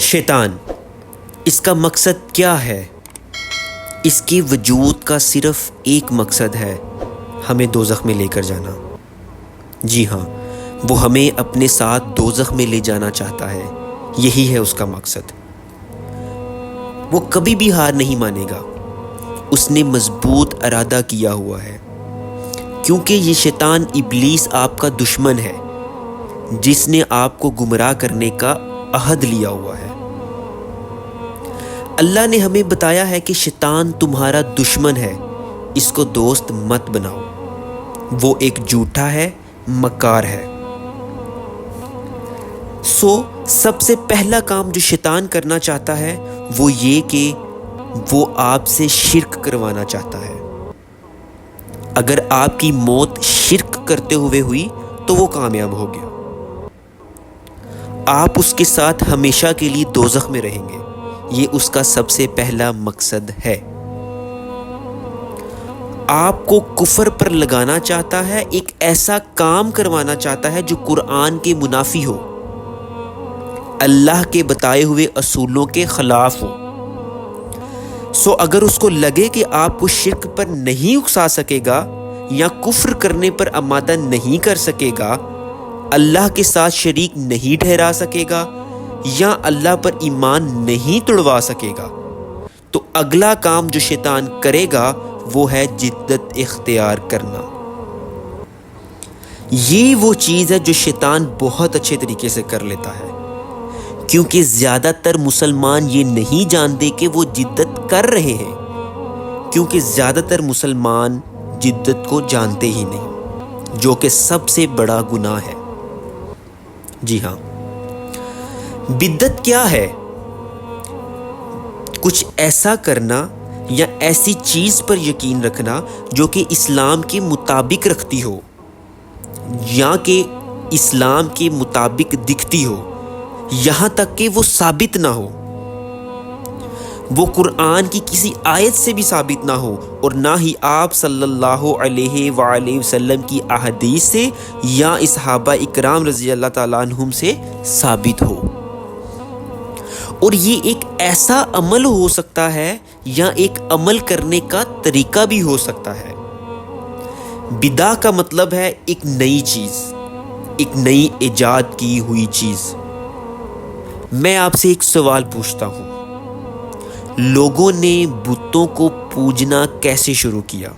شیطان، اس کا مقصد کیا ہے؟ اس کے وجود کا صرف ایک مقصد ہے، ہمیں دوزخ میں لے کر جانا۔ جی ہاں، وہ ہمیں اپنے ساتھ دوزخ میں لے جانا چاہتا ہے، یہی ہے اس کا مقصد۔ وہ کبھی بھی ہار نہیں مانے گا، اس نے مضبوط ارادہ کیا ہوا ہے، کیونکہ یہ شیطان ابلیس آپ کا دشمن ہے، جس نے آپ کو گمراہ کرنے کا عہد لیا ہوا ہے۔ اللہ نے ہمیں بتایا ہے کہ شیطان تمہارا دشمن ہے، اس کو دوست مت بناؤ، وہ ایک جھوٹا ہے، مکار ہے۔ سب سے پہلا کام جو شیطان کرنا چاہتا ہے وہ یہ کہ وہ آپ سے شرک کروانا چاہتا ہے۔ اگر آپ کی موت شرک کرتے ہوئے ہوئی تو وہ کامیاب ہو گیا، آپ اس کے ساتھ ہمیشہ کے لیے دوزخ میں رہیں گے۔ یہ اس کا سب سے پہلا مقصد ہے۔ آپ کو کفر پر لگانا چاہتا ہے، ایک ایسا کام کروانا چاہتا ہے جو قرآن کے منافی ہو، اللہ کے بتائے ہوئے اصولوں کے خلاف ہو۔ اگر اس کو لگے کہ آپ کو شرک پر نہیں اکسا سکے گا یا کفر کرنے پر آمادہ نہیں کر سکے گا، اللہ کے ساتھ شریک نہیں ٹھہرا سکے گا یا اللہ پر ایمان نہیں توڑوا سکے گا، تو اگلا کام جو شیطان کرے گا وہ ہے جدت اختیار کرنا۔ یہ وہ چیز ہے جو شیطان بہت اچھے طریقے سے کر لیتا ہے، کیونکہ زیادہ تر مسلمان یہ نہیں جانتے کہ وہ جدت کر رہے ہیں، کیونکہ زیادہ تر مسلمان جدت کو جانتے ہی نہیں، جو کہ سب سے بڑا گناہ ہے۔ جی ہاں، بدعت کیا ہے؟ کچھ ایسا کرنا یا ایسی چیز پر یقین رکھنا جو کہ اسلام کے مطابق رکھتی ہو یا کہ اسلام کے مطابق دکھتی ہو، یہاں تک کہ وہ ثابت نہ ہو، وہ قرآن کی کسی آیت سے بھی ثابت نہ ہو، اور نہ ہی آپ صلی اللہ علیہ وآلہ وسلم کی احادیث سے یا صحابہ اکرام رضی اللہ تعالیٰ عنہم سے ثابت ہو۔ اور یہ ایک ایسا عمل ہو سکتا ہے یا ایک عمل کرنے کا طریقہ بھی ہو سکتا ہے۔ بدعہ کا مطلب ہے ایک نئی چیز، ایک نئی ایجاد کی ہوئی چیز۔ میں آپ سے ایک سوال پوچھتا ہوں، لوگوں نے بتوں کو پوجنا کیسے شروع کیا؟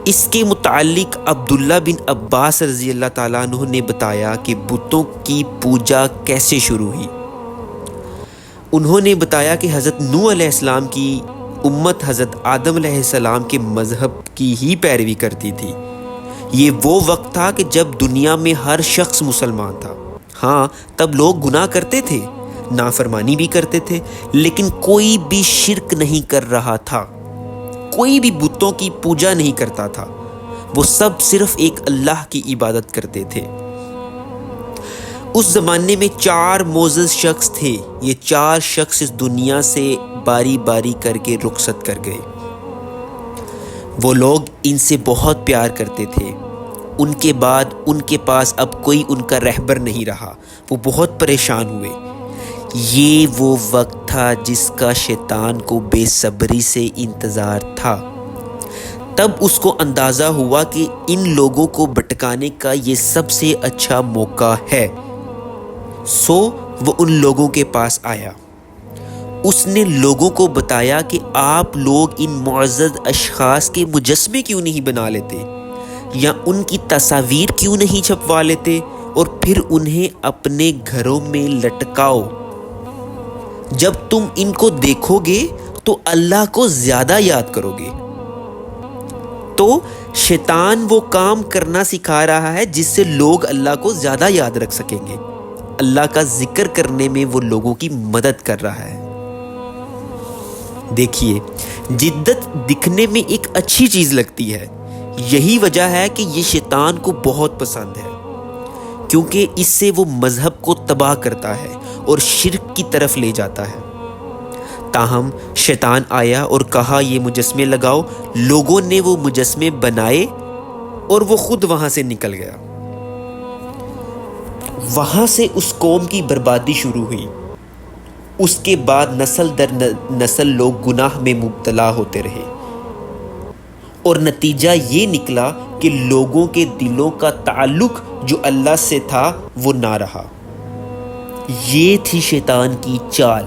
اس کے متعلق عبداللہ بن عباس رضی اللہ تعالیٰ عنہ نے بتایا کہ بتوں کی پوجا کیسے شروع ہوئی۔ انہوں نے بتایا کہ حضرت نوح علیہ السلام کی امت حضرت آدم علیہ السلام کے مذہب کی ہی پیروی کرتی تھی۔ یہ وہ وقت تھا کہ جب دنیا میں ہر شخص مسلمان تھا۔ ہاں، تب لوگ گناہ کرتے تھے، نافرمانی بھی کرتے تھے، لیکن کوئی بھی شرک نہیں کر رہا تھا، کوئی بھی بتوں کی پوجا نہیں کرتا تھا، وہ سب صرف ایک اللہ کی عبادت کرتے تھے۔ اس زمانے میں 4 معزز شخص تھے، یہ 4 شخص اس دنیا سے باری باری کر کے رخصت کر گئے۔ وہ لوگ ان سے بہت پیار کرتے تھے، ان کے بعد ان کے پاس اب کوئی ان کا رہبر نہیں رہا، وہ بہت پریشان ہوئے۔ یہ وہ وقت تھا جس کا شیطان کو بے صبری سے انتظار تھا۔ تب اس کو اندازہ ہوا کہ ان لوگوں کو بھٹکانے کا یہ سب سے اچھا موقع ہے، وہ ان لوگوں کے پاس آیا۔ اس نے لوگوں کو بتایا کہ آپ لوگ ان معزز اشخاص کے مجسمے کیوں نہیں بنا لیتے یا ان کی تصاویر کیوں نہیں چھپوا لیتے اور پھر انہیں اپنے گھروں میں لٹکاؤ۔ جب تم ان کو دیکھو گے تو اللہ کو زیادہ یاد کرو گے۔ تو شیطان وہ کام کرنا سکھا رہا ہے جس سے لوگ اللہ کو زیادہ یاد رکھ سکیں گے، اللہ کا ذکر کرنے میں وہ لوگوں کی مدد کر رہا ہے۔ دیکھیے، جدت دکھنے میں ایک اچھی چیز لگتی ہے، یہی وجہ ہے کہ یہ شیطان کو بہت پسند ہے، کیونکہ اس سے وہ مذہب کو تباہ کرتا ہے اور شرک کی طرف لے جاتا ہے۔ تاہم شیطان آیا اور کہا یہ مجسمے لگاؤ، لوگوں نے وہ مجسمے بنائے اور وہ خود وہاں سے نکل گیا۔ وہاں سے اس قوم کی بربادی شروع ہوئی۔ اس کے بعد نسل در نسل لوگ گناہ میں مبتلا ہوتے رہے، اور نتیجہ یہ نکلا کہ لوگوں کے دلوں کا تعلق جو اللہ سے تھا وہ نہ رہا۔ یہ تھی شیطان کی چال،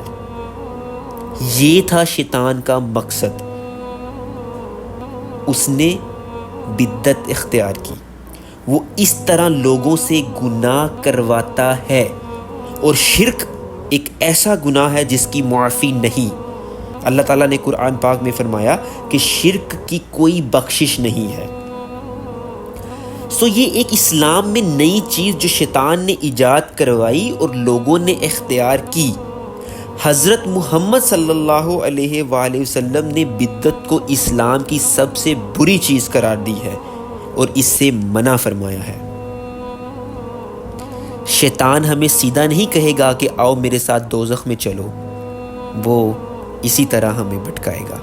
یہ تھا شیطان کا مقصد۔ اس نے بدعت اختیار کی۔ وہ اس طرح لوگوں سے گناہ کرواتا ہے، اور شرک ایک ایسا گناہ ہے جس کی معافی نہیں۔ اللہ تعالیٰ نے قرآن پاک میں فرمایا کہ شرک کی کوئی بخشش نہیں ہے۔ یہ ایک اسلام میں نئی چیز جو شیطان نے ایجاد کروائی اور لوگوں نے اختیار کی۔ حضرت محمد صلی اللہ علیہ وآلہ وسلم نے بدعت کو اسلام کی سب سے بری چیز قرار دی ہے اور اس سے منع فرمایا ہے۔ شیطان ہمیں سیدھا نہیں کہے گا کہ آؤ میرے ساتھ دوزخ میں چلو، وہ اسی طرح ہمیں بھٹکائے گا۔